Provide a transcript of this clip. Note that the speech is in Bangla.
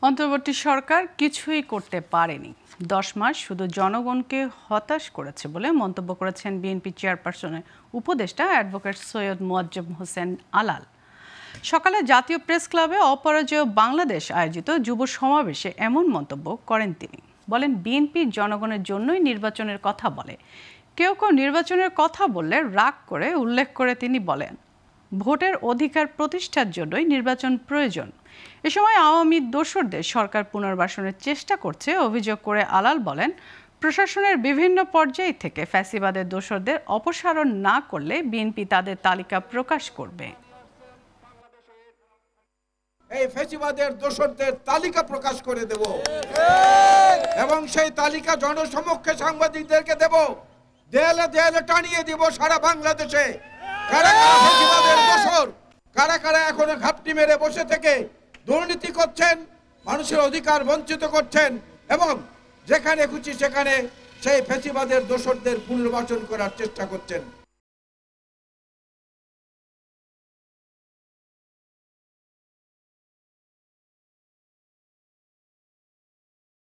অন্তর্বর্তী সরকার কিছুই করতে পারেনি, 10 মাস শুধু জনগণকে হতাশ করেছে বলে মন্তব্য করেছেন বিএনপি চেয়ারপারসনের উপদেষ্টা অ্যাডভোকেট সৈয়দ মোয়াজ্জেম হোসেন আলাল। সকালে জাতীয় প্রেস ক্লাবে অপরাজেয় বাংলাদেশ আয়োজিত যুব সমাবেশে এমন মন্তব্য করেন তিনি। বলেন, বিএনপি জনগণের জন্যই নির্বাচনের কথা বলে। কেউ কেউ নির্বাচনের কথা বললে রাগ করে উল্লেখ করে তিনি বলেন, ভোটের অধিকার প্রতিষ্ঠার জন্যই নির্বাচন প্রয়োজন। এ সময় আওয়ামী দোসরদের সরকার পুনর্বাসনের চেষ্টা করছে অভিযোগ করে আলাল বলেন, প্রশাসনের বিভিন্ন পর্যায় থেকে ফ্যাসিবাদের দোসরদের অপসারণ না করলে বিএনপি তাদের তালিকা প্রকাশ করবে। এই ফ্যাসিবাদের দোসরদের তালিকা প্রকাশ করে দেব এবং সেই তালিকা জনসমক্ষে সাংবাদিকদেরকে দেব, দেয়ালে দেয়ালে টানিয়ে দিব সারা বাংলাদেশে। কারা কারা ফ্যাসিবাদের দোসর, কারা কারা এখনো ঘাপটি মেরে বসে থেকে দুর্নীতি করছেন, মানুষের অধিকার বঞ্চিত করছেন এবং যেখানে খুশি সেখানে সেই ফ্যাসিবাদের দোসরদের পুনর্বাসন করার চেষ্টা করছেন।